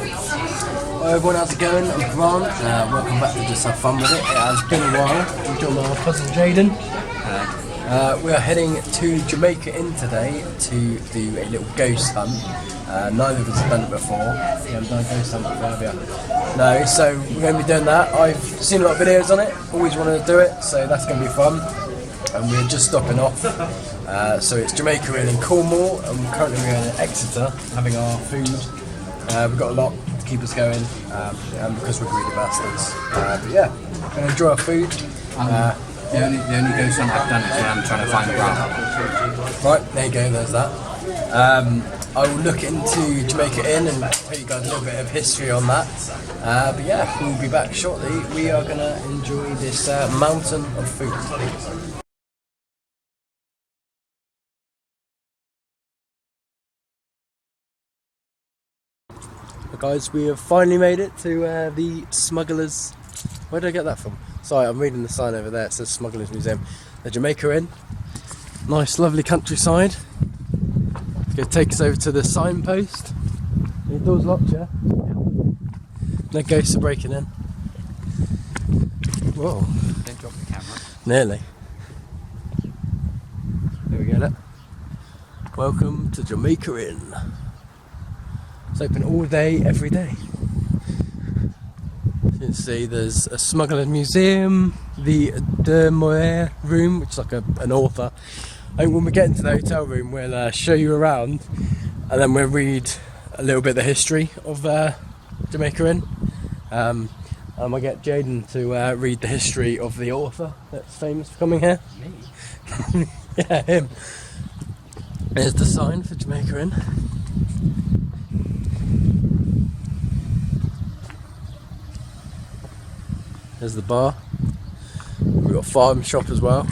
Hi everyone, how's it going? I'm Grant. Welcome back to Just Have Fun With It. It has been a while. We've got my cousin Jaden. We are heading to Jamaica Inn today to do a little ghost hunt. Neither of us have done it before. You haven't done a ghost hunt before, have you? No, so we're going to be doing that. I've seen a lot of videos on it, always wanted to do it, so that's going to be fun. And we're just stopping off. So it's Jamaica Inn in Cornwall, and we're currently in Exeter having our food. We've got a lot to keep us going, and because we're greedy bastards. But yeah, we're going to enjoy our food. The only ghost hunt I've done is when I'm trying to find a bra. Right, there you go, there's that. I will look into Jamaica Inn and tell you guys a little bit of history on that. But yeah, we'll be back shortly. We are going to enjoy this mountain of food. Guys, we have finally made it to the Smugglers. Where did I get that from? Sorry, I'm reading the sign over there. It says Smugglers Museum. The Jamaica Inn. Nice, lovely countryside. It's going to take us over to the signpost. The door's locked, yeah? No ghosts are breaking in. Whoa. Don't drop the camera. Nearly. There we go. Welcome to Jamaica Inn. It's open all day, every day. You can see there's a Smuggler's Museum, the De Moyer room, which is like an author. I think when we get into the hotel room, we'll show you around, and then we'll read a little bit of the history of Jamaica Inn. I might get Jaden to read the history of the author that's famous for coming here. Me? Yeah, him. There's the sign for Jamaica Inn. There's the bar. We've got a farm shop as well.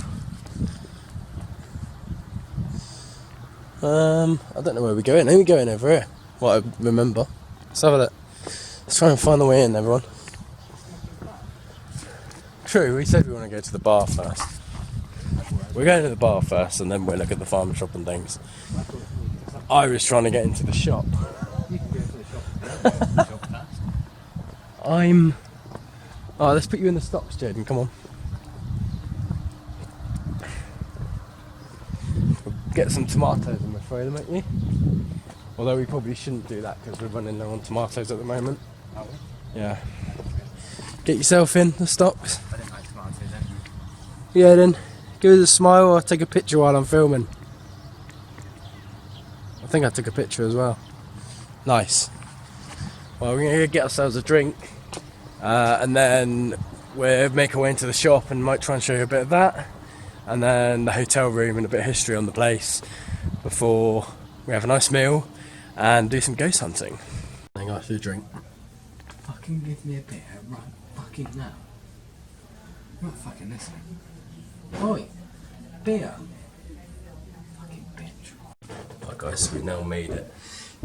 I don't know where we're going. I think we're going over here. What I remember. Let's have a look. Let's try and find the way in, everyone. True, we said we want to go to the bar first. We're going to the bar first and then we'll look at the farm shop and things. I was trying to get into the shop. You can go to the shop first. Oh, let's put you in the stocks, Jaden, come on. We'll get some tomatoes, I'm afraid, mate, you? Although we probably shouldn't do that because we're running low on tomatoes at the moment. Are we? Yeah. Get yourself in the stocks. I don't like tomatoes, don't you? Yeah, then. Give us a smile or take a picture while I'm filming. I think I took a picture as well. Nice. Well, we're going to get ourselves a drink. And then we'll make our way into the shop and might try and show you a bit of that. And then the hotel room and a bit of history on the place before we have a nice meal and do some ghost hunting. I got a drink. Fucking give me a beer right fucking now. You're not fucking listening. Oi, beer. Fucking bitch. Right guys, we've now made it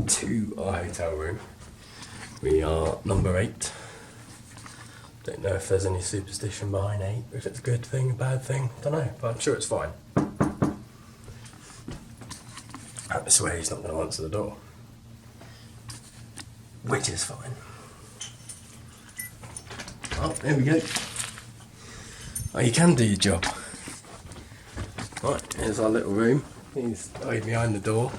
to our hotel room. We are number 8. Don't know if there's any superstition behind 8, if it's a good thing, a bad thing, don't know, but I'm sure it's fine. I swear he's not going to answer the door. Which is fine. Oh, there we go. Oh, you can do your job. Right, here's our little room. He's hiding behind the door.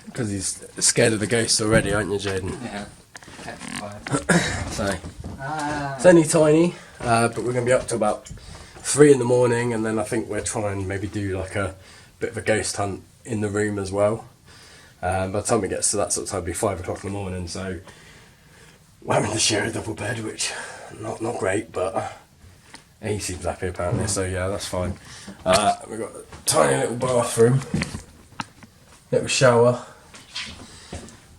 Because he's scared of the ghosts already, aren't you, Jaden? Yeah. So, it's only tiny, but we're going to be up to about 3 in the morning, and then I think we're trying to maybe do like a bit of a ghost hunt in the room as well. By the time it gets to that sort of time, it'll be 5 o'clock in the morning, so we're having to share a double bed, which not great, but he seems happy apparently, so yeah, that's fine. We've got a tiny little bathroom, little shower.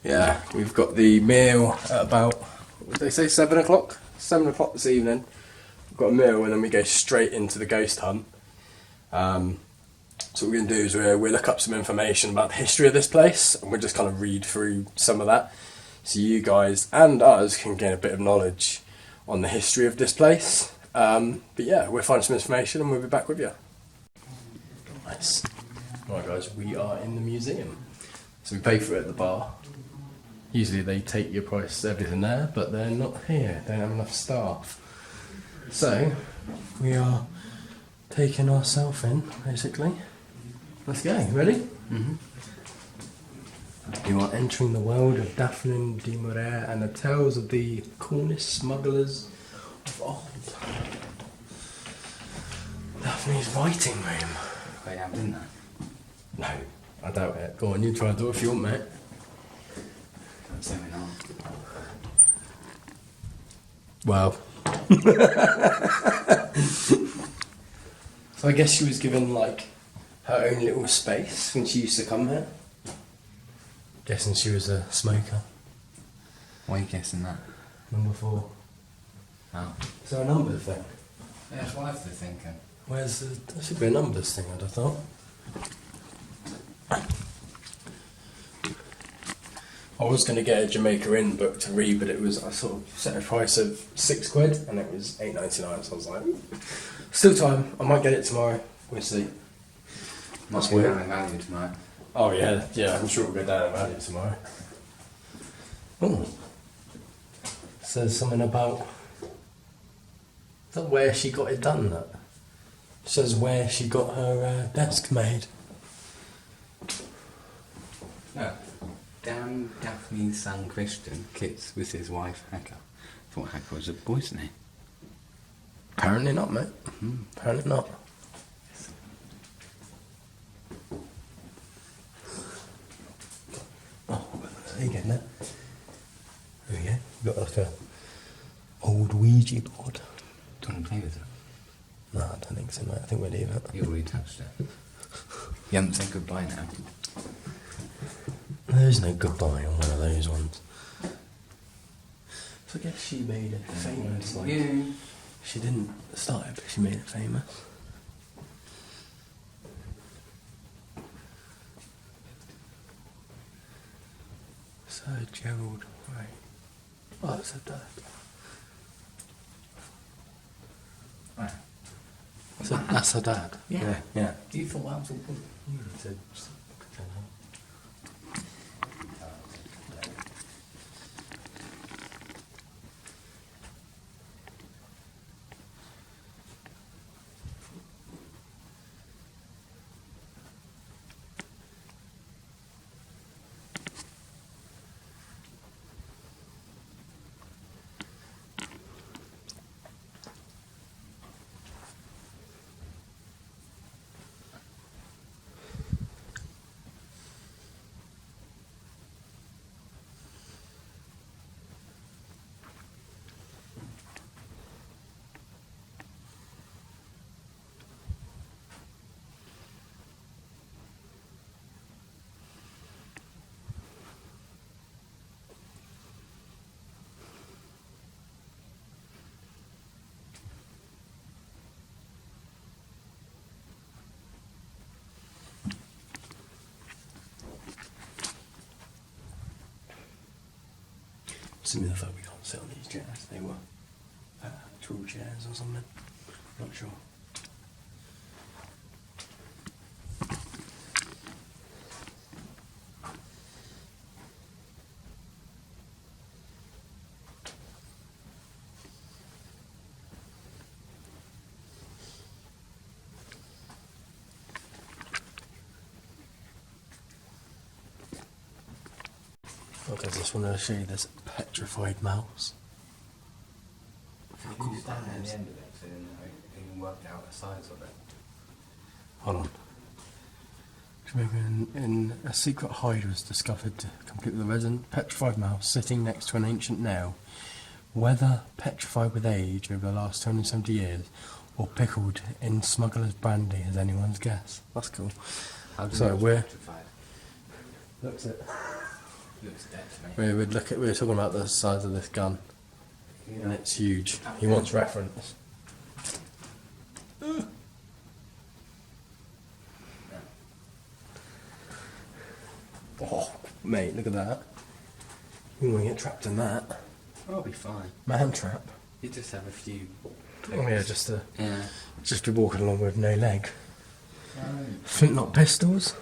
Yeah, we've got the meal at about, what did they say, 7 o'clock? 7 o'clock this evening. We've got a meal and then we go straight into the ghost hunt. So what we're going to do is we'll look up some information about the history of this place, and we'll just kind of read through some of that so you guys and us can gain a bit of knowledge on the history of this place. But yeah, we'll find some information and we'll be back with you. Nice. Right guys, we are in the museum. So we pay for it at the bar. Usually they take your price, everything there, but they're not here. They don't have enough staff. So we are taking ourselves in, basically. Let's go. Ready? Mm-hmm. You are entering the world of Daphne de Marais and the tales of the Cornish smugglers of old. Daphne's writing room. They have, didn't they? No, I doubt it. Go on, you try and do it if you want, mate. Don't say me not. Wow. So I guess she was given like her own little space when she used to come here. Guessing she was a smoker. Why are you guessing that? Number 4. Oh. Is there a number thing? Yeah, that's what I was thinking. Where's the... There should be a numbers thing, I'd have thought. I was going to get a Jamaica Inn book to read, but it was... I sort of set a price of £6 and it was $8.99, so I was like... Still time. I might get it tomorrow. We'll see. Must That's be weird. down in value tonight. Oh yeah, I'm sure it'll go down in value tomorrow. Oh, says something about. Is that where she got it done? That says where she got her desk made. No. Dan Daphne's son Christian kits with his wife Hacker. Thought Hacker was a boy's name. Apparently not, mate. Apparently not. Oh, there you go, now. There we go. Got like a old Ouija board. Do you want to play with it? No, I don't think so, mate. I think we'll leave it. You already touched it. You haven't said goodbye now. There's no goodbye on one of those ones. So I guess she made it famous. Like, Yeah. she didn't start it, but she made it famous. Sir Gerald, right. Oh, that's her dad. Right. So that's her dad? Yeah. Yeah. You thought that was a boy? Some of the folk we can't sit on these chairs. They were actual chairs or something. Not sure. I just want to show you this petrified mouse. How cool is that? At the end of it, so you can work out the size of it. Hold on. Jamaica in a secret hide was discovered, complete with a resin petrified mouse sitting next to an ancient nail. Whether petrified with age over the last 270 years or pickled in smuggler's brandy is anyone's guess. That's cool. How do So you know we're... it's petrified? Looks it. Looks dead to me. We were talking about the size of this gun. And it's huge. He wants reference. Oh, mate, look at that. You want to get trapped in that. I'll be fine. Man trap. You just have a few. Oh yeah, just Yeah. be walking along with no leg. Flintlock pistols.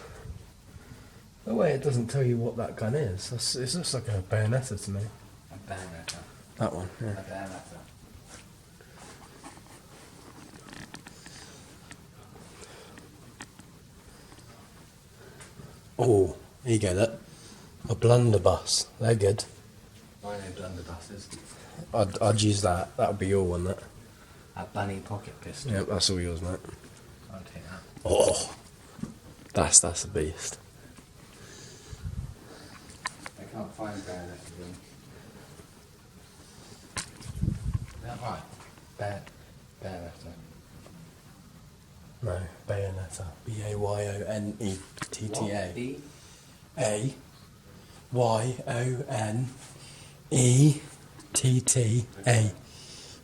Oh wait, it doesn't tell you what that gun is. It looks like a Bayonetta to me. A Bayonetta. That one, yeah. A Bayonetta. Oh, you get it. A blunderbuss. They're good. I know blunderbusses. I'd use that. That would be your one, that. A bunny pocket pistol. Yep, that's all yours, mate. I'll take that. Oh, that's a beast. I can't find Bayonetta room. Is that right? Bayonetta. No, Bayonetta. Bayonetta. What? B? Ayonetta.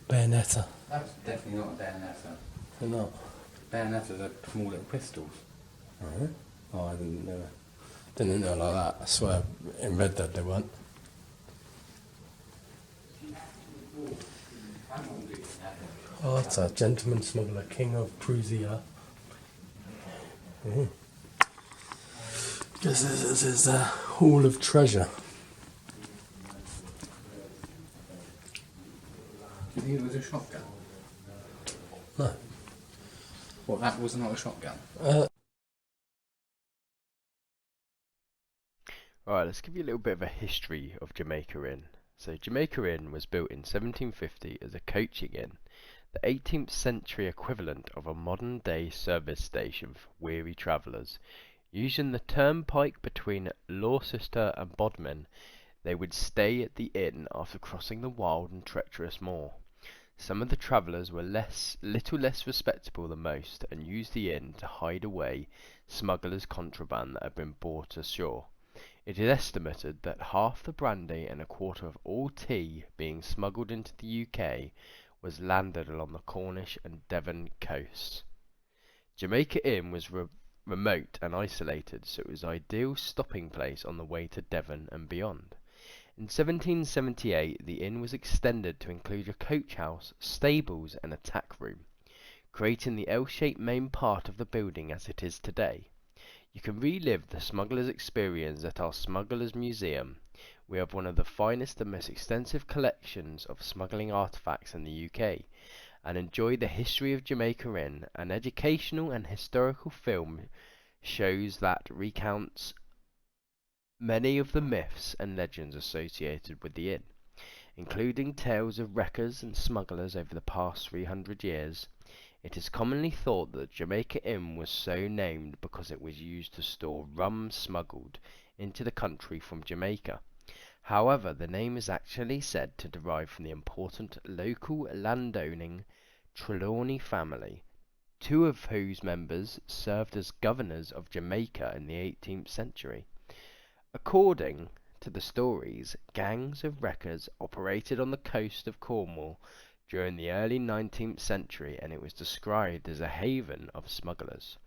Bayonetta. That's definitely not a Bayonetta. They're not. Bayonetta's are small little pistols. Oh, I didn't know. Didn't know like that. I swear, in Red Dead they weren't. Oh, it's a gentleman smuggler, king of Prussia. This is a hall of treasure. Do you think it was a shotgun? No. What, that was not a shotgun? Alright, let's give you a little bit of a history of Jamaica Inn. So Jamaica Inn was built in 1750 as a coaching inn, the 18th century equivalent of a modern day service station for weary travellers. Using the turnpike between Gloucester and Bodmin, they would stay at the inn after crossing the wild and treacherous moor. Some of the travellers were little less respectable than most, and used the inn to hide away smugglers' contraband that had been brought ashore. It is estimated that half the brandy and a quarter of all tea being smuggled into the UK was landed along the Cornish and Devon coasts. Jamaica Inn was remote and isolated, so it was an ideal stopping place on the way to Devon and beyond. In 1778, the inn was extended to include a coach house, stables and a tack room, creating the L-shaped main part of the building as it is today. You can relive the smuggler's experience at our Smugglers Museum. We have one of the finest and most extensive collections of smuggling artifacts in the UK, and enjoy the history of Jamaica Inn. An educational and historical film shows that recounts many of the myths and legends associated with the inn, including tales of wreckers and smugglers over the past 300 years. It is commonly thought that Jamaica Inn was so named because it was used to store rum smuggled into the country from Jamaica. However, the name is actually said to derive from the important local landowning Trelawney family, two of whose members served as governors of Jamaica in the 18th century. According to the stories, gangs of wreckers operated on the coast of Cornwall during the early 19th century, and it was described as a haven of smugglers.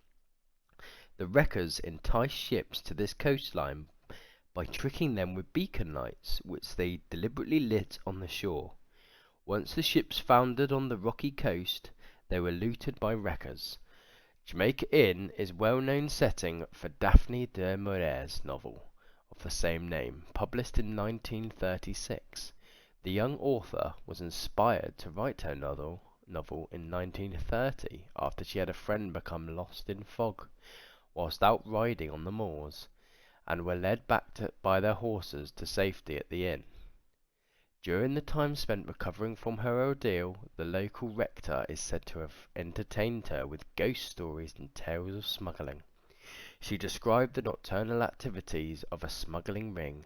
The wreckers enticed ships to this coastline by tricking them with beacon lights, which they deliberately lit on the shore. Once the ships foundered on the rocky coast, they were looted by wreckers. Jamaica Inn is a well-known setting for Daphne du Maurier's novel of the same name, published in 1936. The young author was inspired to write her novel in 1930 after she had a friend become lost in fog whilst out riding on the moors, and were led back by their horses to safety at the inn. During the time spent recovering from her ordeal, the local rector is said to have entertained her with ghost stories and tales of smuggling. She described the nocturnal activities of a smuggling ring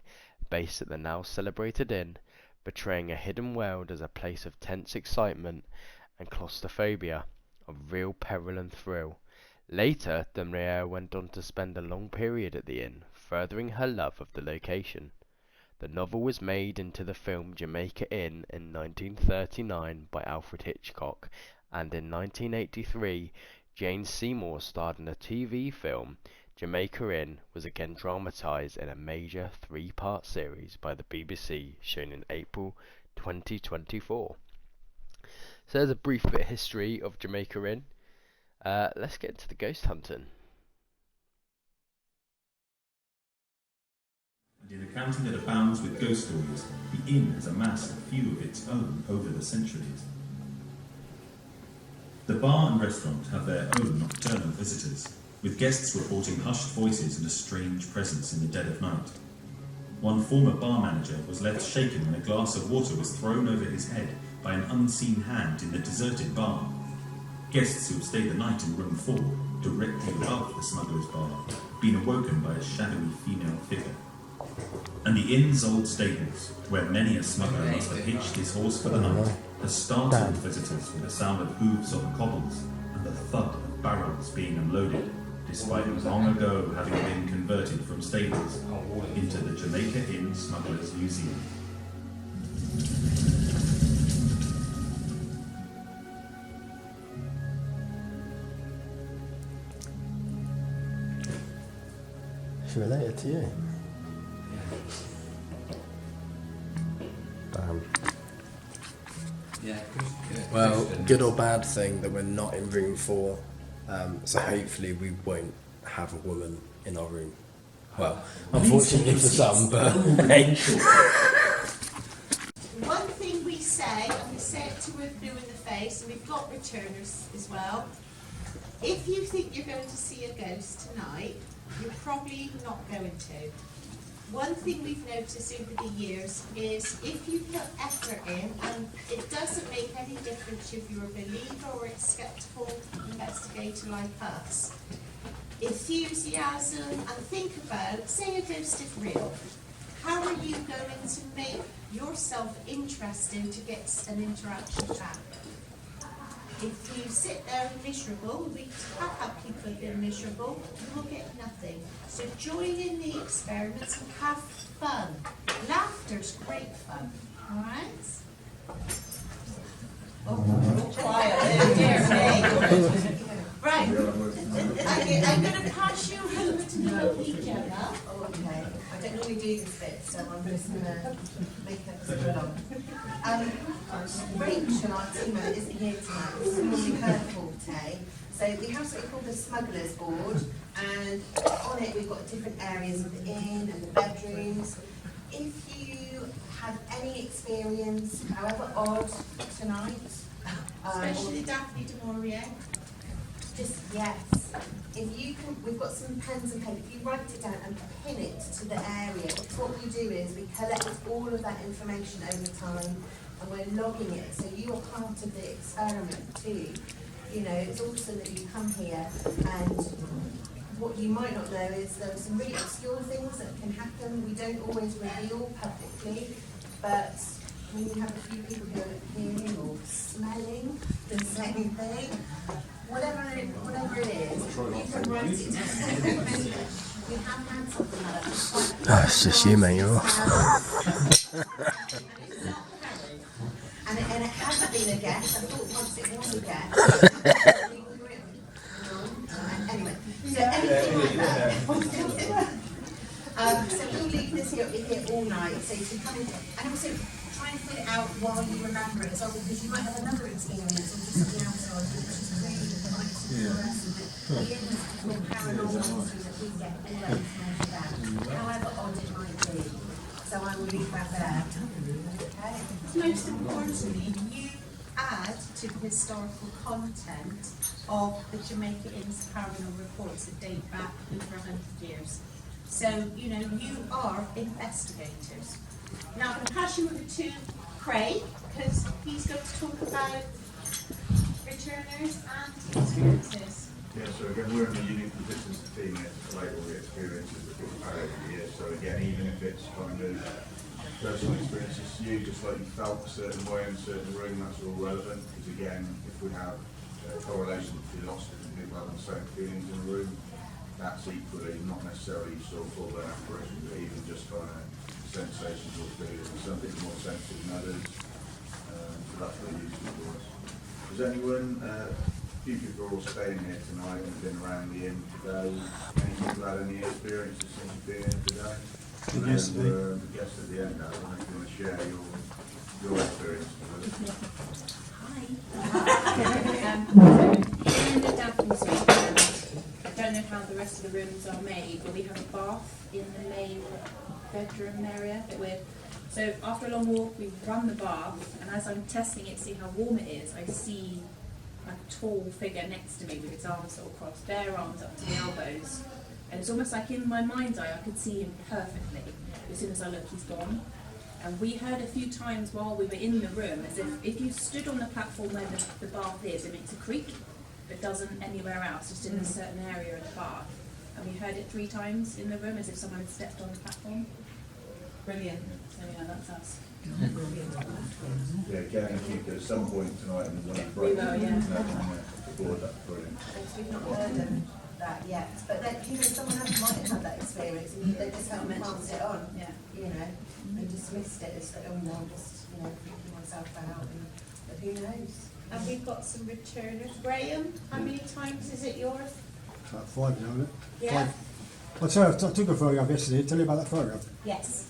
based at the now celebrated inn, portraying a hidden world as a place of tense excitement and claustrophobia, of real peril and thrill. Later, de Maurier went on to spend a long period at the inn, furthering her love of the location. The novel was made into the film Jamaica Inn in 1939 by Alfred Hitchcock, and in 1983, Jane Seymour starred in a TV film. Jamaica Inn was again dramatised in a major three-part series by the BBC, shown in April 2024. So there's a brief bit of history of Jamaica Inn. Let's get into the ghost hunting. And in a county that abounds with ghost stories, the inn has amassed a few of its own over the centuries. The bar and restaurant have their own nocturnal visitors, with guests reporting hushed voices and a strange presence in the dead of night. One former bar manager was left shaken when a glass of water was thrown over his head by an unseen hand in the deserted bar. Guests who have stayed the night in room 4, directly above the smuggler's bar, been awoken by a shadowy female figure. And the inn's old stables, where many a smuggler must have hitched his horse for the night, has startled visitors with the sound of hooves on cobbles and the thud of barrels being unloaded, despite long ago having been converted from stables into the Jamaica Inn Smugglers Museum. She related to you? Damn. Yeah, Well, good or bad thing that we're not in room 4, so hopefully we won't have a woman in our room. Well, unfortunately for some, but hey. One thing we say, and we say it to with blue in the face, and we've got returners as well, if you think you're going to see a ghost tonight, you're probably not going to. One thing we've noticed over the years is if you put effort in, and it doesn't make any difference if you're a believer or a skeptical investigator like us, enthusiasm, and think about, say a ghost is real, how are you going to make yourself interesting to get an interaction back? If you sit there miserable, we have had people who've been miserable, you will get nothing. So join in the experiments and have fun. Laughter's great fun, alright? Oh, quiet, dear me. Right, I'm going to pass you over to the lovely Gemma. Okay, I don't normally do this bit, so I'm just going to make it go along. Rachel, our teammate, isn't here tonight. This is normally her forte. So we have something called the Smugglers Board, and on it we've got different areas of the inn and the bedrooms. If you had any experience, however odd, tonight, Especially Daphne du Maurier. just yes. If you can, we've got some pens and paper. If you write it down and pin it to the area, what we do is we collect all of that information over time, and we're logging it. So you are part of the experiment too. You know, it's awesome that you come here, and what you might not know is there are some really obscure things that can happen. We don't always reveal publicly, but when you have a few people who are hearing or smelling the same thing, whatever it is, you can write it down. We have had something like that. Oh, it's just you, mate, you're off. And it hasn't been a guess. I thought once it was a guess. Anyway, so anything like that. So we'll leave this here all night, so you can come in and also try and fill it out while you remember it, so because you might have another experience or just the outside, which is really nice for us. The more paranormal history that we get all that information about, however odd it might be. So I will leave that there. Okay. Most importantly, you add to the historical content of the Jamaica Inn's paranormal reports that date back over 100 years. So, you know, you are investigators. Now I'm going to pass you over to Craig, because he's going to talk about returners and experiences. Yeah, so again, we're in a unique position as a team here to collate all the experiences that we've had over the years. So again, even if it's kind of personal experiences to you, just like you felt a certain way in a certain room, that's all relevant. Because again, if we have a correlation between lots of different people having the same feelings in a room, that's equally not necessarily sort of full-blown apparition, but even just kind of sensations or feelings. Some people are more sensitive than others, so that's really useful for us. Does anyone, a few people are all staying here tonight and have been around the inn today. Any people had any experiences since you've been here today? And then we're the guests at the end now, I don't know if you want to share your experiences with us. Hi. In the Daphne's room, I don't know how the rest of the rooms are made, but we have a bath in the main bedroom area that we're. So after a long walk, we run the bath, and as I'm testing it to see how warm it is, I see a tall figure next to me with his arms sort of crossed, bare arms up to the elbows. And it's almost like in my mind's eye, I could see him perfectly. As soon as I look, he's gone. And we heard a few times while we were in the room, as if you stood on the platform where the bath is, it makes a creak, but doesn't anywhere else, just in a certain area of the bath. And we heard it 3 times in the room, as if someone had stepped on the platform. Brilliant. So yeah, that's us. Yeah, again, if you could at some point tonight and when you We break, will, yeah. the board, that's brilliant. We've not heard of that yet, but then, you know, someone else might have had that experience and they just haven't passed it on. Yeah. You know, they dismissed it as, oh no, I'm just, you know, freaking myself out, but who knows? And we've got some returners. Graham, how many times is it yours? About 5 now, isn't it? Yeah. I took a photograph yesterday. Tell you about that photograph. Yes.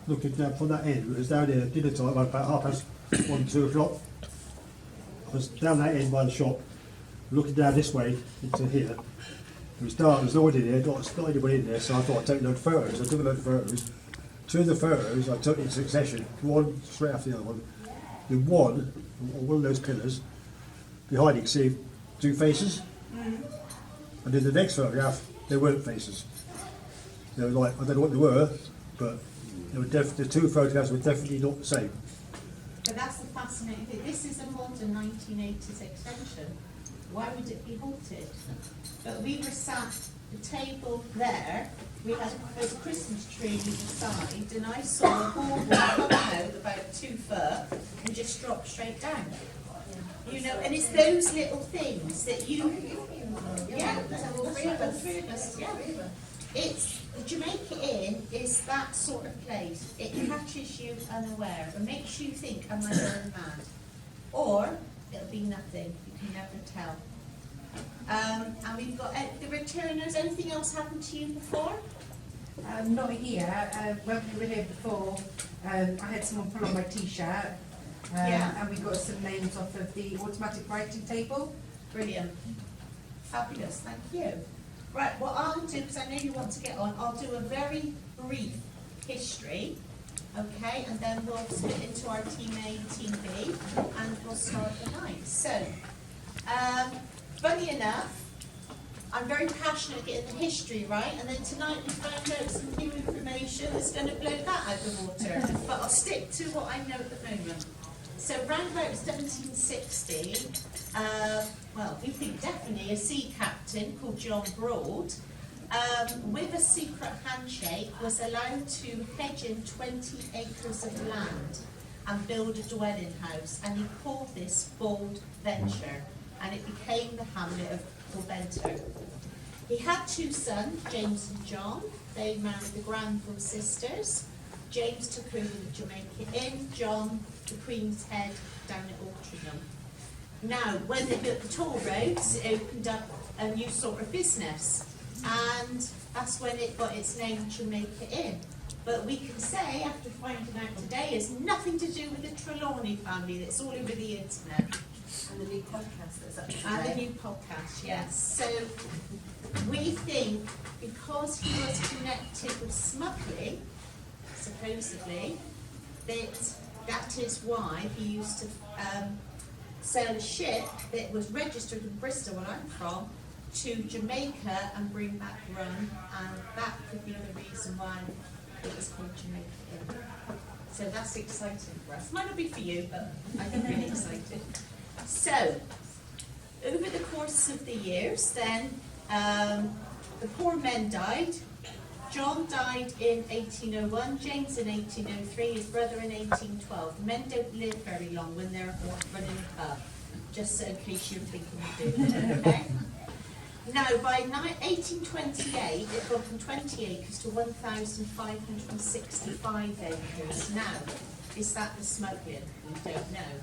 Looking down from that end, it was down here dinner time, about 1:30, 2 o'clock. I was down that end by the shop, looking down this way into here. It was dark, there's no one in here, not anybody in there, so I thought I'd take a load of photos. I took a load of photos. 2 of the photos I took in succession, one straight after the other one. The one, on one of those pillars, behind you can see 2 faces. And then the next photograph, they weren't faces. They were like, I don't know what they were, but they were the 2 photographs were definitely not the same. But that's the fascinating thing. This is a modern 1980s extension. Why would it be haunted? But we were sat the table there. There's a Christmas tree either side, and I saw a ball come out about 2 foot and just drop straight down. You know, and it's those little things that you. Yeah, all 3 of us. Yeah. It's the Jamaica Inn is that sort of place. It catches you unaware and makes you think, am I going mad? Or it'll be nothing. You can never tell. And we've got the returners. Anything else happened to you before? Not here. When we were here before, I had someone pull on my t-shirt, and we got some names off of the automatic writing table. Brilliant. Fabulous. Thank you. Right, what I'll do, because I know you want to get on, I'll do a very brief history, okay, and then we'll split into our Team A and Team B, and we'll start the night. So, funny enough, I'm very passionate at getting the history right, and then tonight we found out some new information that's going to blow that out of the water, but I'll stick to what I know at the moment. So, round about 1760, well, we think definitely a sea captain called John Broad, with a secret handshake, was allowed to hedge in 20 acres of land and build a dwelling house, and he called this bold venture, and it became the hamlet of Bento. He had 2 sons, James and John. They married the Granville sisters. James took over the Jamaica Inn, John the Queen's Head down at Altrincham. Now, when they built the toll roads, it opened up a new sort of business, and that's when it got its name Jamaica Inn. But we can say, after finding out today, it's nothing to do with the Trelawney family. That's all over the internet. And the new podcast that's up And the new podcast, yes. So we think because he was connected with smuggling, supposedly, that is why he used to sail a ship that was registered in Bristol, where I'm from, to Jamaica and bring back rum, and that could be the reason why it was called Jamaica Inn. So that's exciting for us. Might not be for you, but I think really excited. So, over the course of the years, then the poor men died. John died in 1801, James in 1803, his brother in 1812. Men don't live very long when they're running a pub, just so in case you're thinking of doing it, okay? Now, by 1828, it got from 20 acres to 1,565 acres. Now, is that the smuggling? We don't know.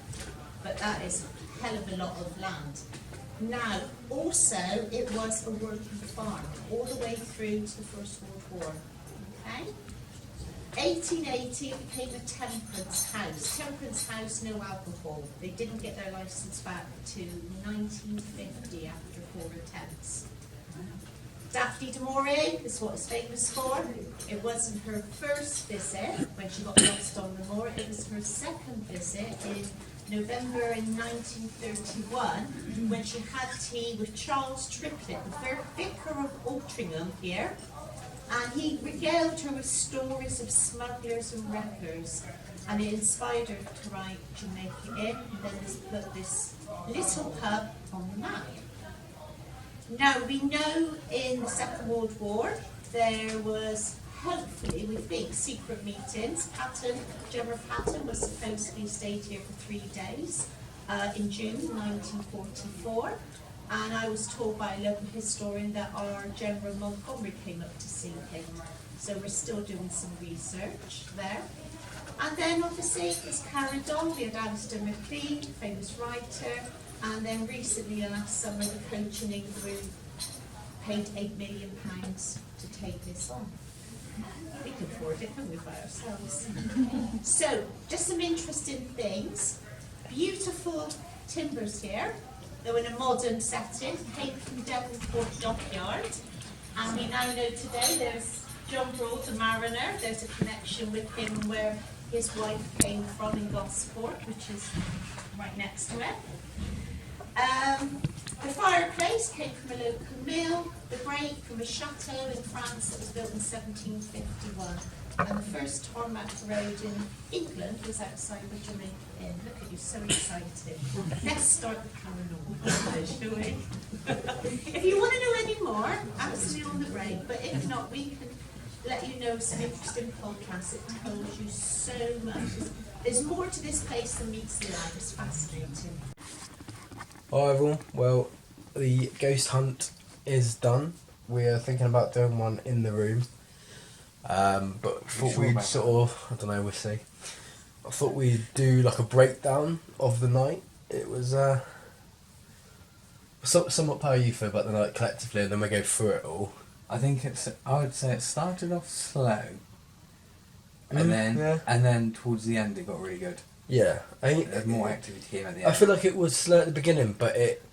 But that is a hell of a lot of land. Now, also, it was a working farm all the way through to the First World War. Okay? 1880, it became a temperance house. Temperance house, no alcohol. They didn't get their license back to 1950 after 4 attempts. Daphne du Maurier is what it's famous for. It wasn't her first visit when she got lost on the moor. It was her second visit in November in 1931 when she had tea with Charles Triplett, the vicar of Altrincham here. And he regaled her with stories of smugglers and wreckers. And it inspired her to write Jamaica Inn, and then put this little pub on the map. Now, we know in the Second World War there was, hopefully, we think, secret meetings. General Patton was supposedly stayed here for 3 days in June 1944. And I was told by a local historian that our General Montgomery came up to see him. So we're still doing some research there. And then obviously it's carried on. We had Alistair MacLean, famous writer, and then recently last summer the Coaching Group paid £8 million to take this on. We can afford it, can we, by ourselves? So, just some interesting things. Beautiful timbers here. They're in a modern setting, came from Devonport Dockyard. And we now know today there's John Broad, the mariner. There's a connection with him where his wife came from in Gosport, which is right next to it. The fireplace came from a local mill, the grate from a chateau in France that was built in 1751. And the first tarmac road in England was outside the Jamaica Inn. Look at you, so excited. Let's start the paranormal, shall we? If you want to know any more, ask me on the break. But if not, we can let you know some interesting podcasts. It tells you so much. There's more to this place than meets the eye. It's fascinating. Hi everyone, well, the ghost hunt is done. We're thinking about doing one in the room, but thought we'd sort of, I don't know, we'll see. I thought we'd do like a breakdown of the night. It was somewhat how you feel about the night collectively, and then we go through it all. I would say it started off slow, and then towards the end it got really good. Yeah, I think there's more activity came at the end. I feel like it was slow at the beginning, but it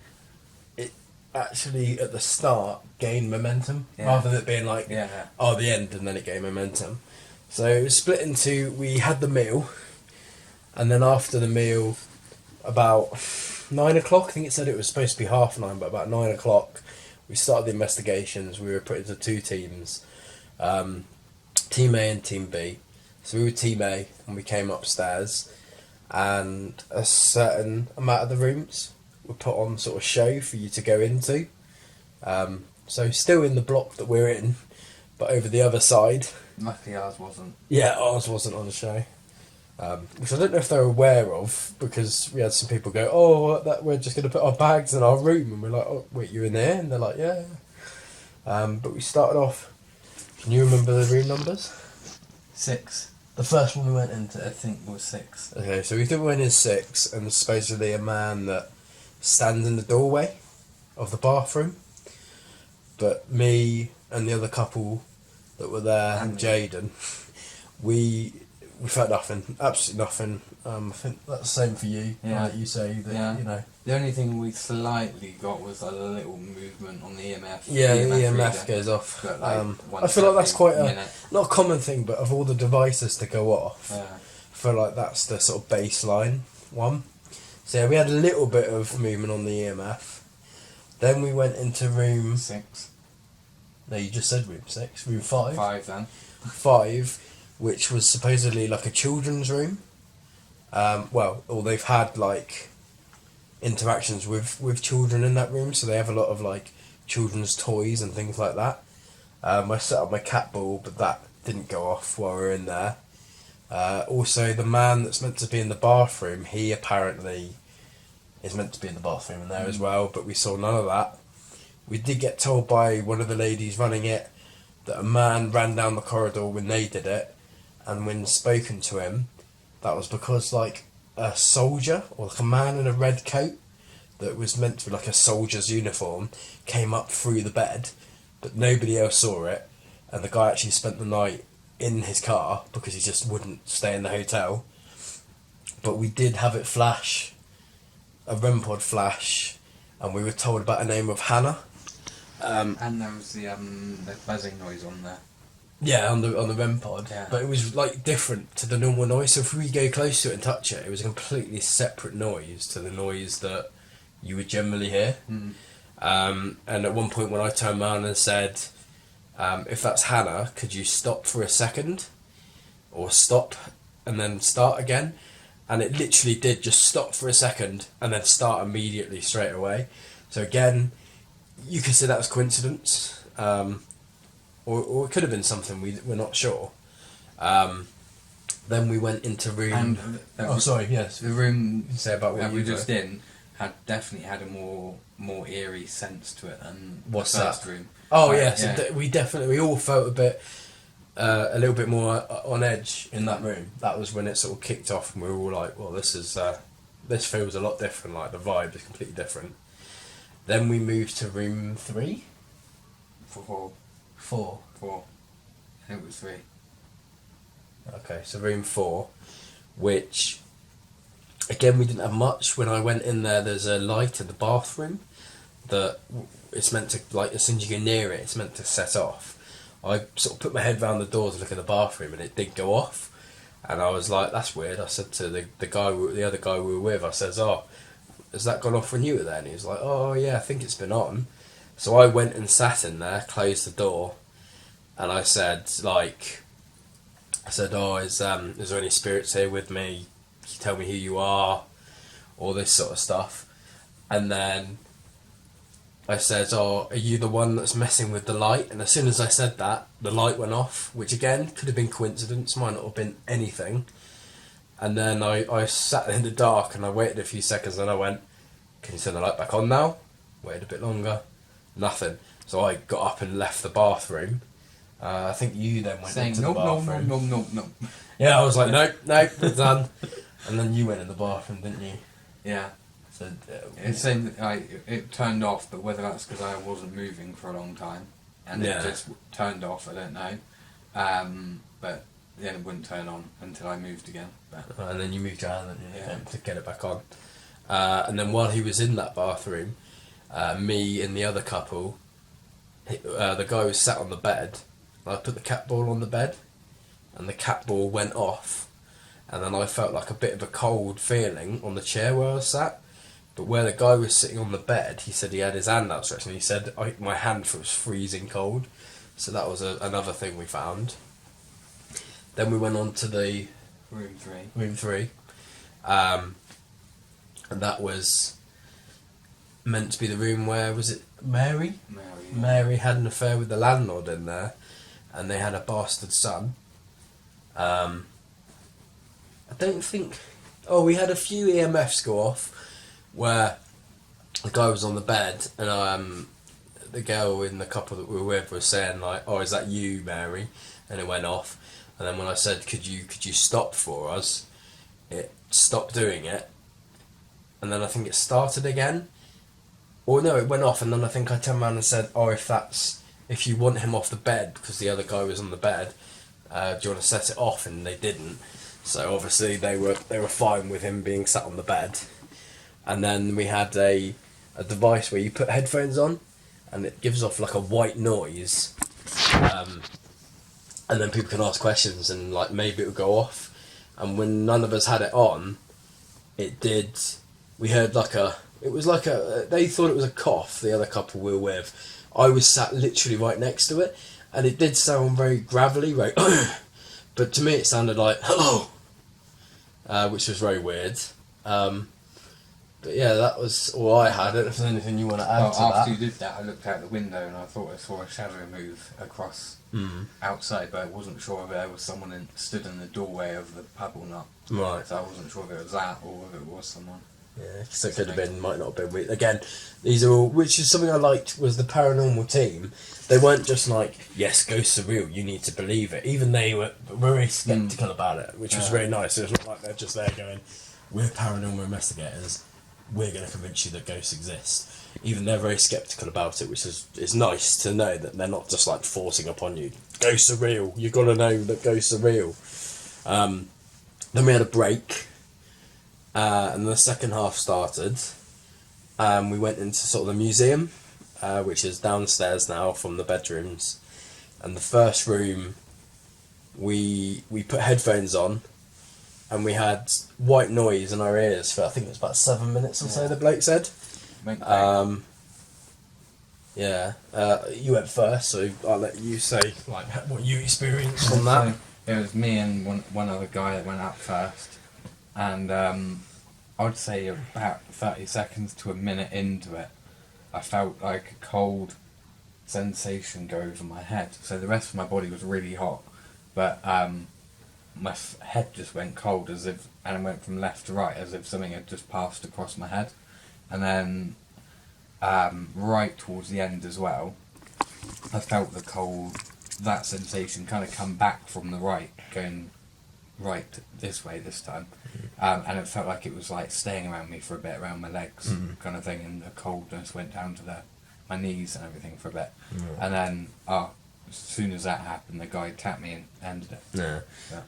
actually at the start gained momentum rather than it being like the end and then it gained momentum. So it was split into, we had the meal, and then after the meal, about 9 o'clock. I think it said it was supposed to be 9:30, but about 9 o'clock, we started the investigations. We were put into 2 teams, Team A and Team B. So we were Team A, and we came upstairs. And a certain amount of the rooms were put on sort of show for you to go into. So still in the block that we're in, but over the other side. Luckily ours wasn't. Yeah, ours wasn't on show. Which I don't know if they're aware of, because we had some people go, that we're just going to put our bags in our room. And we're like, oh, wait, you're in there? And they're like, yeah. But we started off, can you remember the room numbers? 6. The first one we went into, I think, was 6. Okay, so we think we went in 6, and there's supposedly a man that stands in the doorway of the bathroom. But me and the other couple that were there, and Jaden, we felt nothing, absolutely nothing. I think that's the same for you. Yeah. Like you say that, you know. The only thing we slightly got was a little movement on the EMF. Yeah, the EMF goes off. But I feel like that's quite not a common thing, but of all the devices to go off, I feel like that's the sort of baseline one. So yeah, we had a little bit of movement on the EMF. Then we went into room 6. No, you just said room 6. Room 5. 5 then. 5, which was supposedly like a children's room. Or they've had like interactions with children in that room, so they have a lot of like children's toys and things like that. I set up my cat ball, but that didn't go off while we were in there. Also, the man that's meant to be in the bathroom, he apparently is meant to be in the bathroom in there as well, but we saw none of that. We did get told by one of the ladies running it that a man ran down the corridor when they did it, and when spoken to him, that was because like a soldier or like a man in a red coat that was meant to be like a soldier's uniform came up through the bed, but nobody else saw it, and the guy actually spent the night in his car because he just wouldn't stay in the hotel. But we did have it flash, a REM pod flash, and we were told about a name of Hannah, And there was the buzzing noise on there. Yeah, on the REM pod, Yeah. but it was like different to the normal noise. So if we go close to it and touch it, it was a completely separate noise to the noise that you would generally hear. Mm. And at one point when I turned around and said, if that's Hannah, could you stop for a second? Or stop and then start again? And it literally did just stop for a second and then start immediately straight away. So again, you could say that was coincidence. Or it could have been something we're not sure. Then we went into room... sorry, yes. The room say about what that you we just in definitely had a more eerie sense to it than What's the first that? room. Oh yes, Yeah. we all felt a little bit more on edge in that room. That was when it sort of kicked off, and we were all like, "Well, this feels a lot different. Like the vibe is completely different." Then we moved to room 3. 4. 4. It was 3. Okay, so room 4, which again we didn't have much. When I went in there, there's a light in the bathroom that it's meant to, like, as soon as you go near it, it's meant to set off. I sort of put my head round the door to look at the bathroom, and it did go off. And I was like, "That's weird." I said to the other guy we were with, I says, "Oh, has that gone off when you were there?" And he was like, "Oh yeah, I think it's been on." So I went and sat in there, closed the door, and I said, "Oh, is there any spirits here with me? Can you tell me who you are?" All this sort of stuff. And then I said, "Oh, are you the one that's messing with the light?" And as soon as I said that, the light went off, which again could have been coincidence, might not have been anything. And then I sat in the dark and I waited a few seconds and I went, "Can you turn the light back on now?" Waited a bit longer. Nothing. So I got up and left the bathroom. I think you then went into the bathroom. No. Yeah, I was like, nope, we're done. And then you went in the bathroom, didn't you? Yeah. So, It seemed it turned off, but whether that's because I wasn't moving for a long time and Yeah. it just turned off, I don't know. But then it wouldn't turn on until I moved again. But and then you moved around and Yeah. to get it back on. And then while he was in that bathroom, me and the other couple, the guy was sat on the bed. I put the cat ball on the bed, and the cat ball went off. And then I felt like a bit of a cold feeling on the chair where I was sat. But where the guy was sitting on the bed, he said he had his hand outstretched, and he said my hand was freezing cold. So that was another thing we found. Then we went on to the room 3. room 3, and that was meant to be the room where, was it Mary? Mary had an affair with the landlord in there, and they had a bastard son. I don't think... Oh, we had a few EMFs go off where the guy was on the bed, and the girl in the couple that we were with was saying, like, "Oh, is that you, Mary?" And it went off. And then when I said, could you stop for us, it stopped doing it. And then I think it started again. Or no, it went off, and then I think I turned around and said, "Oh, if you want him off the bed," because the other guy was on the bed, "do you want to set it off?" And they didn't. So obviously they were fine with him being sat on the bed. And then we had a device where you put headphones on, and it gives off like a white noise. And then people can ask questions, and like maybe it would go off. And when none of us had it on, it did. We heard they thought it was a cough, the other couple we were with. I was sat literally right next to it, and it did sound very gravelly, right? But to me it sounded like, "Hello," which was very weird. But yeah, that was all I had. I don't know if there's anything you want to add to that. After you did that, I looked out the window and I thought I saw a shadow move across outside, but I wasn't sure if there was someone stood in the doorway of the pub or not. Right. So I wasn't sure if it was that or if it was someone. Yeah, so it could have been, might not have been. Again, these are all, which is something I liked, was the paranormal team. They weren't just like, "Yes, ghosts are real, you need to believe it." Even they were very sceptical about it, which was really nice. It was not like they're just there going, "We're paranormal investigators, we're going to convince you that ghosts exist." Even they're very sceptical about it, which is nice to know that they're not just like forcing upon you, "Ghosts are real, you've got to know that ghosts are real." Then we had a break. And the second half started. We went into sort of the museum. which is downstairs now from the bedrooms. And the first room, we put headphones on, and we had white noise in our ears for I think it was about 7 minutes or so. The bloke said. Yeah, you went first, so I'll let you say like what you experienced from that. So it was me and one other guy that went up first, and I would say about 30 seconds to a minute into it, I felt like a cold sensation go over my head. So the rest of my body was really hot, but my head just went cold and it went from left to right as if something had just passed across my head, and then right towards the end as well, I felt that sensation kind of come back from the right, going right this way this time, and it felt like it was like staying around me for a bit, around my legs, kind of thing, and the coldness went down to my knees and everything for a bit, and then as soon as that happened, the guy tapped me and ended it. Yeah.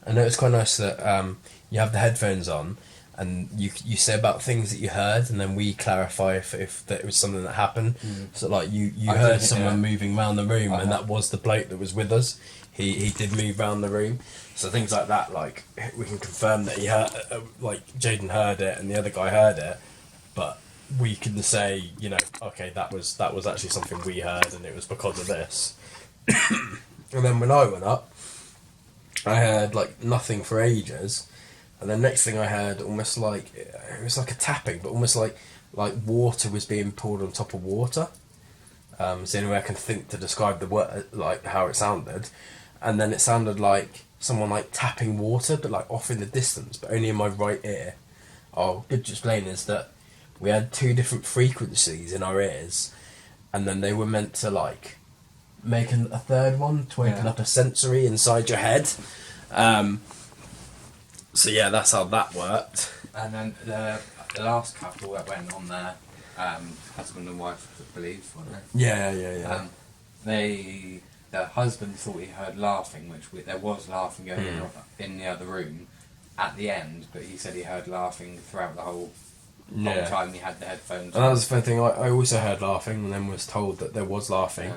I know it's quite nice that you have the headphones on, and you say about things that you heard, and then we clarify if that was something that happened. So like you heard someone moving around the room, and that was the bloke that was with us. He did move around the room, so things like that, like we can confirm that he heard, like Jaden heard it and the other guy heard it, but we can say, you know, okay, that was actually something we heard, and it was because of this. And then when I went up, I heard like nothing for ages, and then next thing I heard, almost like it was like a tapping, but almost like water was being poured on top of water. It's the only way I can think to describe the word, like how it sounded. And then it sounded like someone like tapping water, but like off in the distance, but only in my right ear. Oh, good to explain is that we had 2 different frequencies in our ears, and then they were meant to like make a third one to open up a sensory inside your head. So yeah, that's how that worked. And then the last couple that went on there, husband and wife, I believe, weren't they? Yeah. The husband thought he heard laughing, there was laughing going on in the other room at the end, but he said he heard laughing throughout the whole time he had the headphones on. And that was the funny thing, I also heard laughing, and then was told that there was laughing,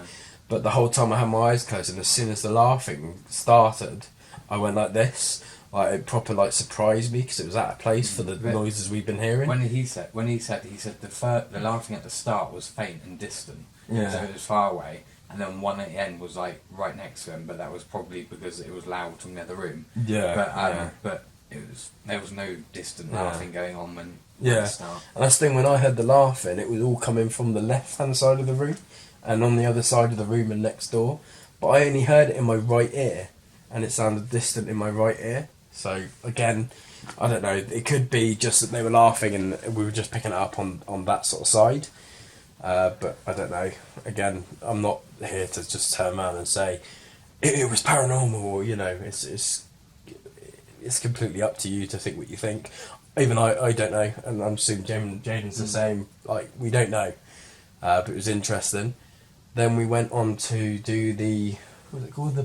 but the whole time I had my eyes closed, and as soon as the laughing started, I went like this. Like it proper like surprised me, because it was out of place for the noises we've been hearing. When he said the laughing at the start was faint and distant, so it was far away, and then one at the end was like right next to him, but that was probably because it was loud from the other room. But there was no distant laughing going on when it started. And that's the thing, when I heard the laughing, it was all coming from the left hand side of the room, and on the other side of the room and next door. But I only heard it in my right ear, and it sounded distant in my right ear. So again, I don't know, it could be just that they were laughing and we were just picking it up on that sort of side. But I don't know. Again, I'm not here to just turn around and say it was paranormal, or, you know, it's completely up to you to think what you think. Even I don't know, and I'm assuming Jaden's the same. Like, we don't know. But it was interesting. Then we went on to do what was it called? The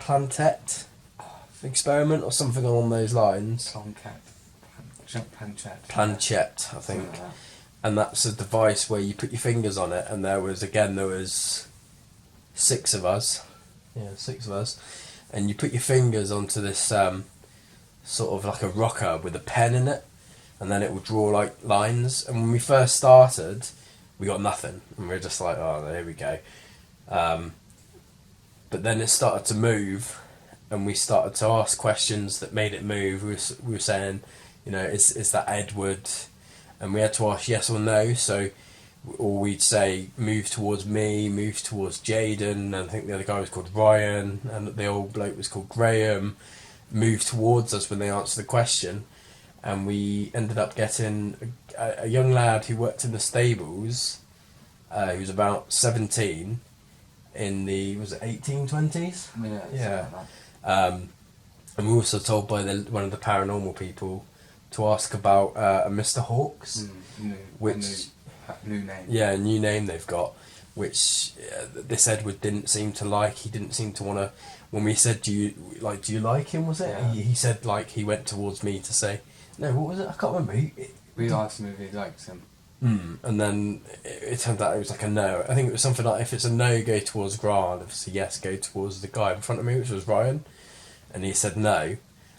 Plantet experiment or something along those lines. Planchette, I think. And that's a device where you put your fingers on it, and there was 6 of us. Yeah, 6 of us. And you put your fingers onto this sort of like a rocker with a pen in it, and then it will draw like lines. And when we first started, we got nothing, and we were just like, oh, there we go. But then it started to move, and we started to ask questions that made it move. We were saying, you know, is that Edward? And we had to ask yes or no. So, or we'd say move towards me, move towards Jaden, and I think the other guy was called Ryan, and the old bloke was called Graham. Move towards us when they answered the question, and we ended up getting a young lad who worked in the stables. He was about 17 in the 1820s. Yeah. And we were also told by one of the paranormal people to ask about a Mr. Hawks, which new name. Yeah, a new name they've got, which this Edward didn't seem to like. He didn't seem to want to. When we said, do you like him? Was it? Yeah. He said he went towards me to say, no. What was it? I can't remember. We asked him if he liked him. And then it turned out it was like a no. I think it was something like, if it's a no, go towards Grant. If it's a yes, go towards the guy in front of me, which was Ryan. And he said no.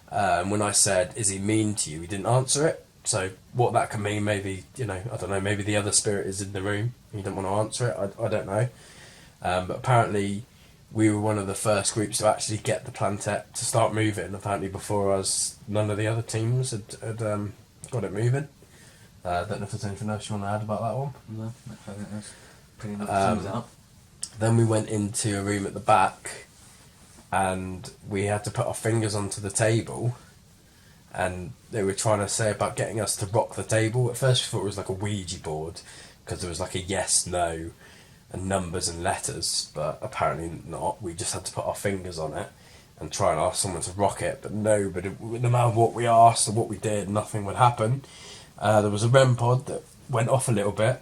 When I said, is he mean to you? He didn't answer it. So what that can mean, maybe, I don't know, maybe the other spirit is in the room. He didn't want to answer it. I don't know. But apparently we were one of the first groups to actually get the plantet to start moving. Apparently before us, none of the other teams had got it moving. I don't know if there's anything else you want to add about that one. No, I think that's pretty much sums it up. Then we went into a room at the back and we had to put our fingers onto the table, and they were trying to say about getting us to rock the table. At first we thought it was like a Ouija board because there was like a yes, no and numbers and letters, but apparently not. We just had to put our fingers on it and try and ask someone to rock it, but no matter what we asked or what we did, nothing would happen. There was a REM pod that went off a little bit,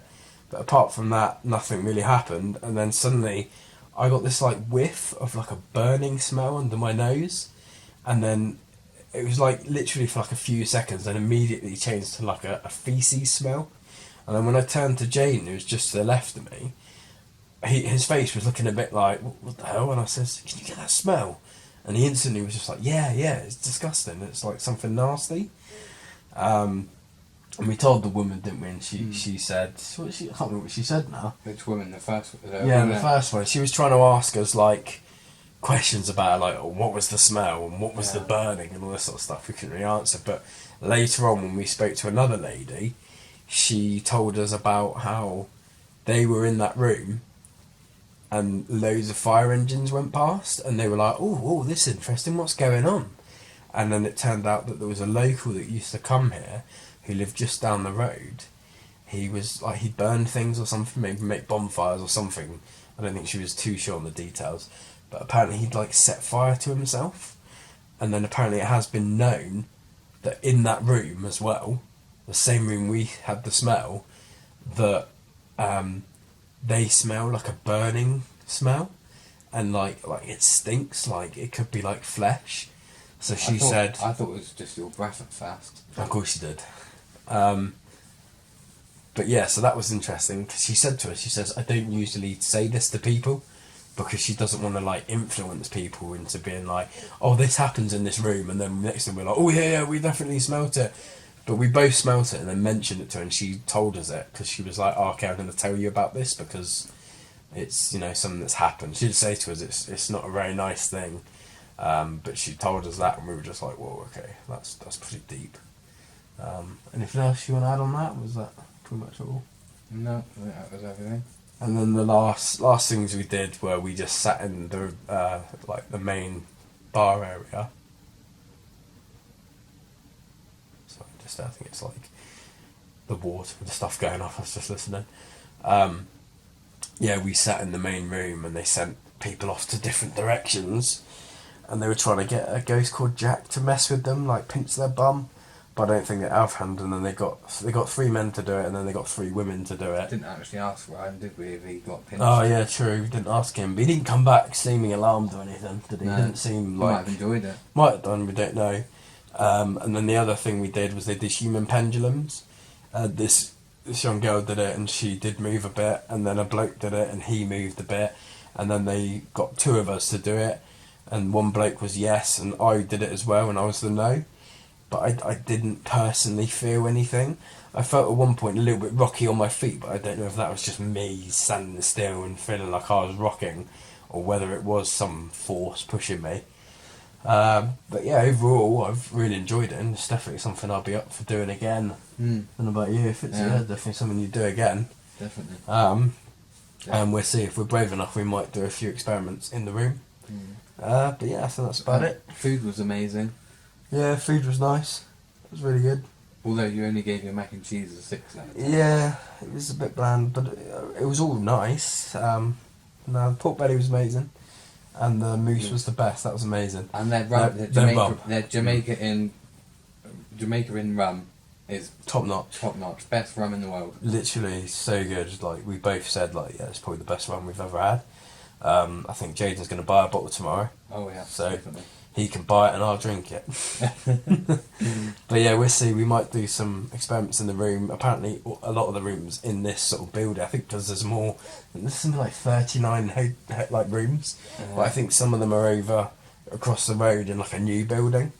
but apart from that, nothing really happened. And then suddenly I got this like whiff of like a burning smell under my nose, and then it was like literally for like a few seconds, then immediately changed to like a feces smell. And then when I turned to Jane, who was just to the left of me, his face was looking a bit like, what the hell? And I says, can you get that smell? And he instantly was just like, yeah, it's disgusting. It's like something nasty. And we told the woman, didn't we? And she said, I can't remember what she said now. Which woman? The first one? The first one. She was trying to ask us like questions about like, what was the smell and what was the burning and all this sort of stuff. We couldn't really answer. But later on, when we spoke to another lady, she told us about how they were in that room and loads of fire engines went past, and they were like, oh, this is interesting, what's going on? And then it turned out that there was a local that used to come here who lived just down the road. He was like, he'd burn things or something, maybe make bonfires or something. I don't think she was too sure on the details, but apparently he'd like set fire to himself. And then apparently it has been known that in that room as well, the same room we had the smell, that they smell like a burning smell, and like it stinks, like it could be like flesh. So I thought it was just your breath at first. Of course she did. But yeah, so that was interesting, because she said to us, she says, I don't usually say this to people because she doesn't want to like influence people into being like, oh, this happens in this room, and then next thing we're like, oh yeah, we definitely smelt it. But we both smelt it and then mentioned it to her, and she told us it because she was like, oh, okay, I'm going to tell you about this because it's, something that's happened. She'd say to us, it's not a very nice thing, but she told us that, and we were just like, whoa, okay, that's pretty deep. Anything else you want to add on that? Was that pretty much all? No, I think that was everything. And then the last things we did were we just sat in the the main bar area. I think it's like the water and the stuff going off. I was just listening. We sat in the main room and they sent people off to different directions, and they were trying to get a ghost called Jack to mess with them, like pinch their bum. But I don't think they have-hand. And then they got 3 men to do it, and then they got 3 women to do it. Didn't actually ask Ryan, did we? If he got pinched. Oh yeah, true. We didn't ask him, but he didn't come back seeming alarmed or anything, did he? No. He didn't seem He like. might have enjoyed it. Might have done. We don't know. And then the other thing we did was they did human pendulums. This young girl did it and she did move a bit, and then a bloke did it and he moved a bit, and then they got 2 of us to do it, and one bloke was yes and I did it as well and I was the no. But I didn't personally feel anything. I felt at one point a little bit rocky on my feet, but I don't know if that was just me standing still and feeling like I was rocking, or whether it was some force pushing me. But yeah, overall, I've really enjoyed it, and it's definitely something I'll be up for doing again. And about you, if it's definitely something you do again. Definitely. And we'll see if we're brave enough, we might do a few experiments in the room. But yeah, so that's about it. Food was amazing. Yeah, food was nice. It was really good. Although you only gave your mac and cheese a 6 out of 10. Yeah, it was a bit bland, but it was all nice. The pork belly was amazing. And the mousse was the best. That was amazing. And their rum, their Jamaica Inn rum is top notch. Top notch, best rum in the world. Literally so good. Like we both said, it's probably the best rum we've ever had. I think Jaden's going to buy a bottle tomorrow. Oh yeah, so definitely. he can buy it and I'll drink it. But yeah, we'll see. We might do some experiments in the room. Apparently, a lot of the rooms in this sort of building, I think, because there's more. There's something like 39 like rooms, but I think some of them are over across the road in like a new building.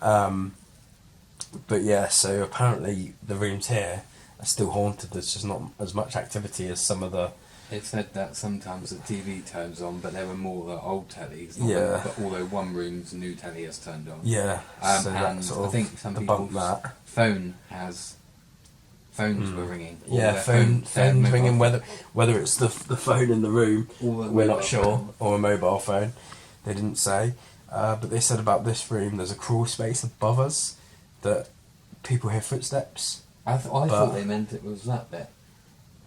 But yeah, so apparently the rooms here are still haunted. There's just not as much activity as some of the. It said that sometimes the TV turns on, but there were more the old tellies. Yeah. But although one room's new telly has turned on. Yeah. So and that sort I think some debunked people's that. phones were ringing. All Yeah, their phones mobile ringing. phone. Whether it's the phone in the room, Or the we're not mobile sure, phone. or a mobile phone. They didn't say, but they said about this room. There's a crawl space above us that people hear footsteps. I thought they meant it was that bit.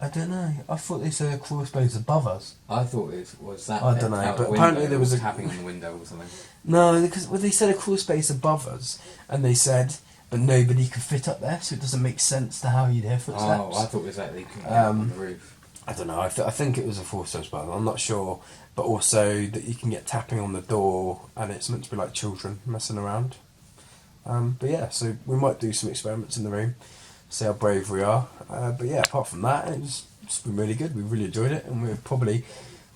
I don't know. I thought they said a crawl space above us. I thought it was that I bit don't know, out but the apparently window, there was a tapping on the window or something. No, because they said a crawl space above us, and they said, but nobody could fit up there, so it doesn't make sense to how you'd hear footsteps. Oh, I thought it was that they couldn't get up on the roof. I don't know. I think it was a crawl space above. I'm not sure, but also that you can get tapping on the door, and it's meant to be like children messing around. But yeah, so we might do some experiments in the room, see how brave we are. But yeah, apart from that, it's been really good. We've really enjoyed it, and we'll probably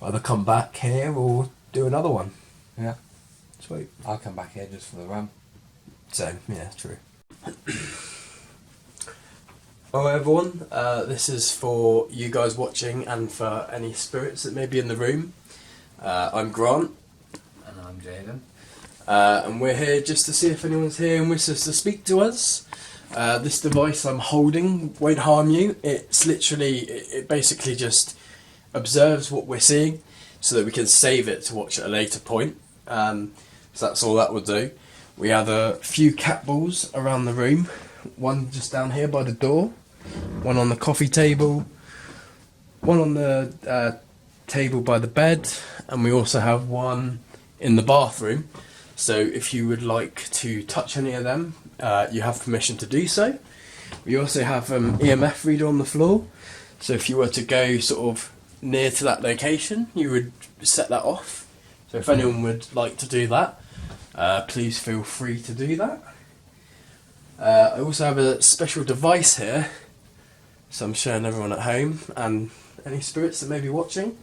either come back here or do another one. Yeah. Sweet. I'll come back here just for the run. Same, yeah, true. Alright everyone, this is for you guys watching and for any spirits that may be in the room. I'm Grant. And I'm Jaden. And we're here just to see if anyone's here and wishes to speak to us. This device I'm holding won't harm you. It's literally, it basically just observes what we're seeing so that we can save it to watch at a later point. So that's all that will do. We have a few cat balls around the room. One just down here by the door. One on the coffee table. One on the table by the bed. And we also have one in the bathroom. So if you would like to touch any of them, you have permission to do so. We also have an EMF reader on the floor. So if you were to go sort of near to that location, you would set that off. So if anyone would like to do that, please feel free to do that. I also have a special device here, so I'm showing everyone at home and any spirits that may be watching,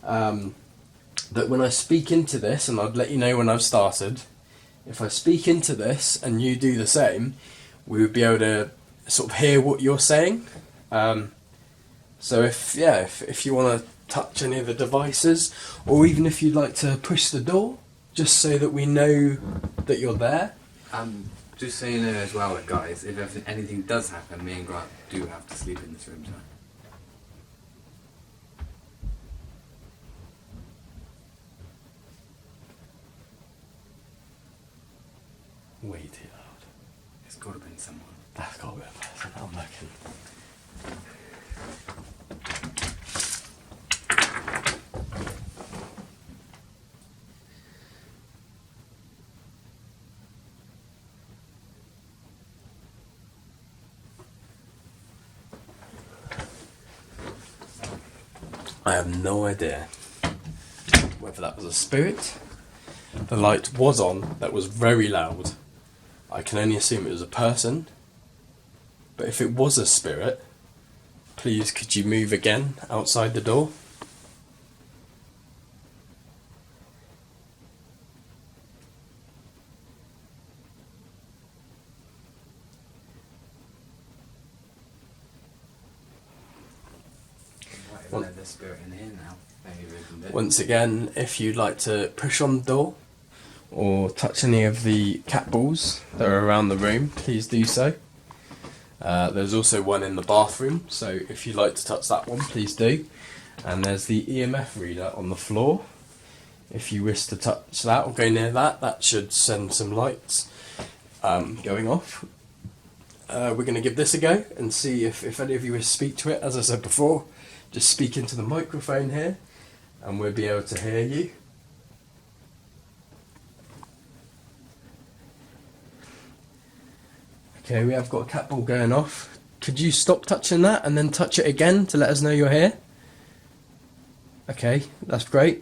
that when I speak into this, and I'd let you know when I've started, if I speak into this and you do the same, we would be able to sort of hear what you're saying. So if you want to touch any of the devices, or even if you'd like to push the door, just so that we know that you're there. Just so you know as well, guys, if anything does happen, me and Grant do have to sleep in this room tonight. Way too loud. It's got to have been someone. That's got to be a person, I'm looking. I have no idea whether that was a spirit. The light was on, that was very loud. I can only assume it was a person. But if it was a spirit, please could you move again outside the door? Let the spirit in here now. Maybe we can do. Once again, if you'd like to push on the door or touch any of the cat balls that are around the room, please do so. There's also one in the bathroom, so if you'd like to touch that one, please do. And there's the EMF reader on the floor. If you wish to touch that or go near that, that should send some lights going off. We're going to give this a go and see if any of you wish to speak to it. As I said before, just speak into the microphone here and we'll be able to hear you. Okay, we have got a cat ball going off. Could you stop touching that and then touch it again to let us know you're here? Okay, that's great.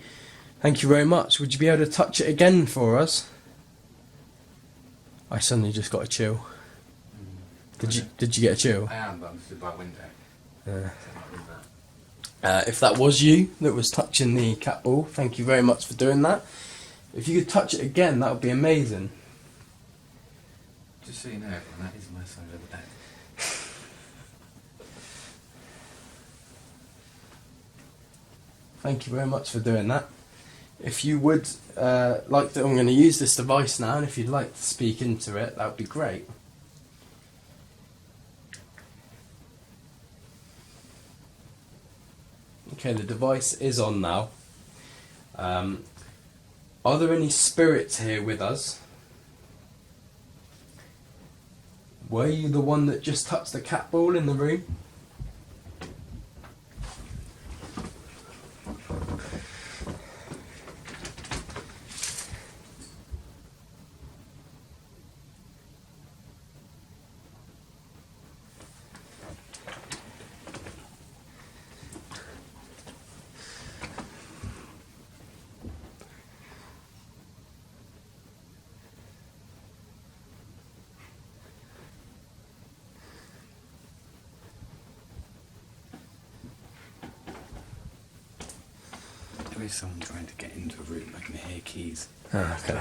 Thank you very much. Would you be able to touch it again for us? I suddenly just got a chill. Did you get a chill? I am, but I'm stood by a window. Yeah. So I'm not doing that. If that was you that was touching the cat ball, thank you very much for doing that. If you could touch it again, that would be amazing. Just so you know, everyone, that is my side of the bed. Thank you very much for doing that. If you would like to, I'm going to use this device now, and if you'd like to speak into it, that would be great. Okay, the device is on now. Are there any spirits here with us? Were you the one that just touched the cat ball in the room? There is someone trying to get into a room. I can hear keys. Ah, okay.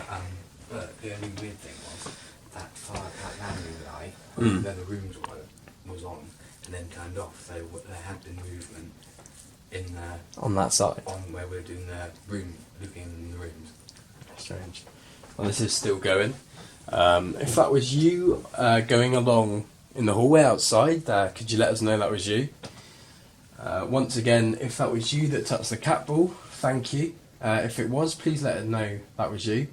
But the only weird thing was that landing light, where the rooms was on, and then turned off. So there had been movement in the On that side. on where we're doing the room, looking in the rooms. Strange. Well, this is still going. If that was you going along in the hallway outside, could you let us know that was you? Once again, if that was you that touched the cat ball, thank you. If it was, please let us know that was you.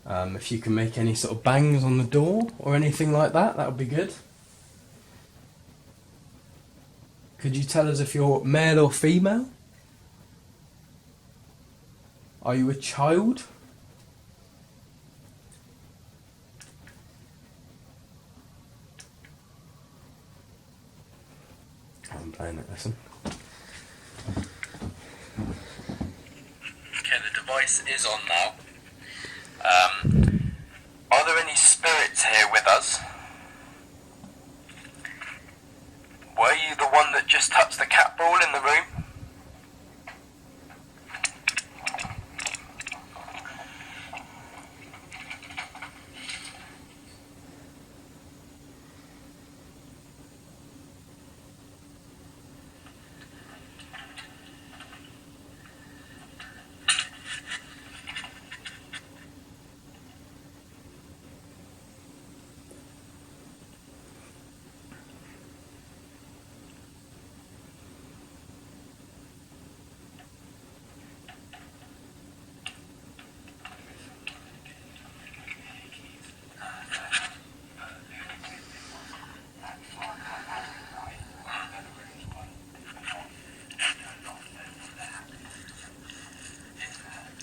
If you can make any sort of bangs on the door or anything like that, that would be good. Could you tell us if you're male or female? Are you a child? I'm playing it, listen. Okay, the device is on now. Are there any spirits here with us? Were you the one that just touched the cat ball in the room?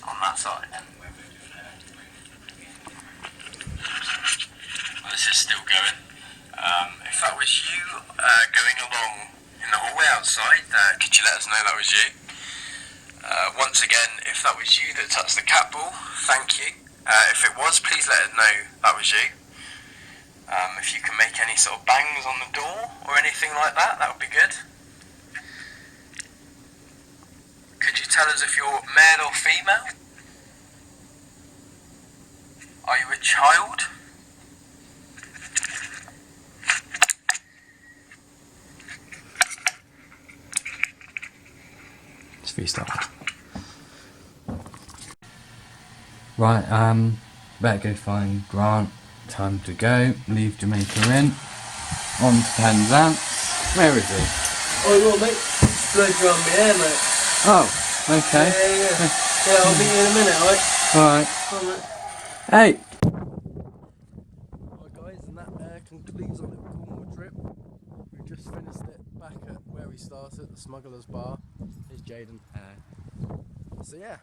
On that side. Well, this is still going. If that was you going along in the hallway outside, could you let us know that was you? Once again, if that was you that touched the cat ball, thank you. If it was, please let us know that was you. If you can make any sort of bangs on the door or anything like that, that would be good. Could you tell us if you're male or female? Are you a child? It's freestyle. Right, better go find Grant. Time to go. Leave Jamaica Inn. On to Penzance. Where is he? Oh, you want, mate? Blow dry on my hair, mate. Oh, okay. Yeah, I'll be in a minute, alright? Alright. Hey! Alright guys, and that concludes our little Cornwall trip. We've just finished it back at where we started, the Smuggler's Bar. Here's Jaden. So yeah,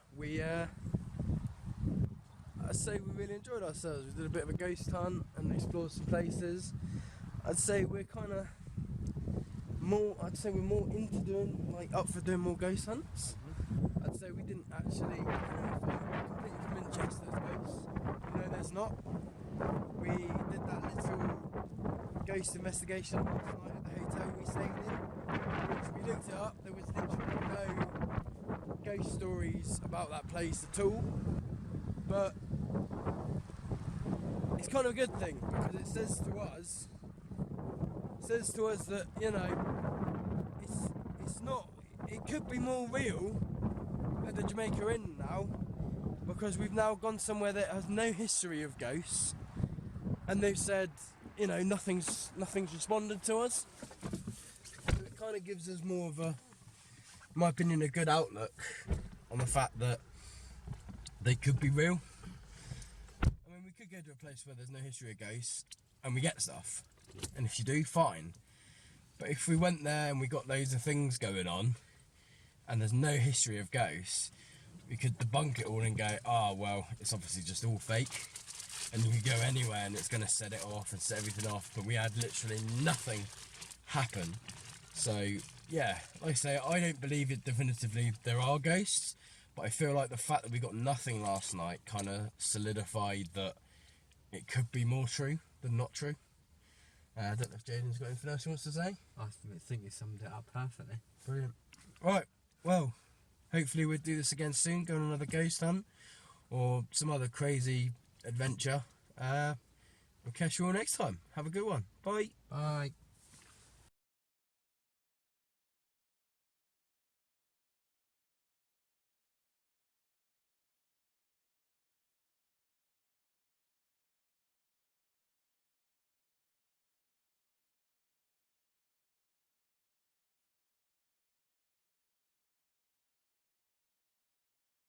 I'd say we really enjoyed ourselves. We did a bit of a ghost hunt and explored some places. I'd say we're kind of more, we're more into doing, up for doing more ghost hunts. I'd say we didn't actually, completely convince Chase there's ghosts. There's not. we did that little ghost investigation last night at the hotel we stayed in, which we looked it up. There was literally no ghost stories about that place at all, but it's kind of a good thing because it says to us that, you know, it's not, it could be more real at the Jamaica Inn now, because we've now gone somewhere that has no history of ghosts, and they've said, you know, nothing's responded to us. So it kind of gives us more of a, in my opinion, a good outlook on the fact that they could be real. I mean, we could go to a place where there's no history of ghosts and we get stuff, and if you do, fine. But if we went there and we got loads of things going on and there's no history of ghosts, we could debunk it all and go, oh well, it's obviously just all fake, and you could go anywhere and it's going to set it off and set everything off. But we had literally nothing happen. So yeah, like I say, I don't believe it definitively there are ghosts, but I feel like the fact that we got nothing last night kind of solidified that it could be more true than not true. I don't know if Jaden's got anything else he wants to say. I think you summed it up perfectly. Brilliant. Right, well, hopefully we'll do this again soon, go on another ghost hunt or some other crazy adventure. We'll catch you all next time. Have a good one. Bye. Bye.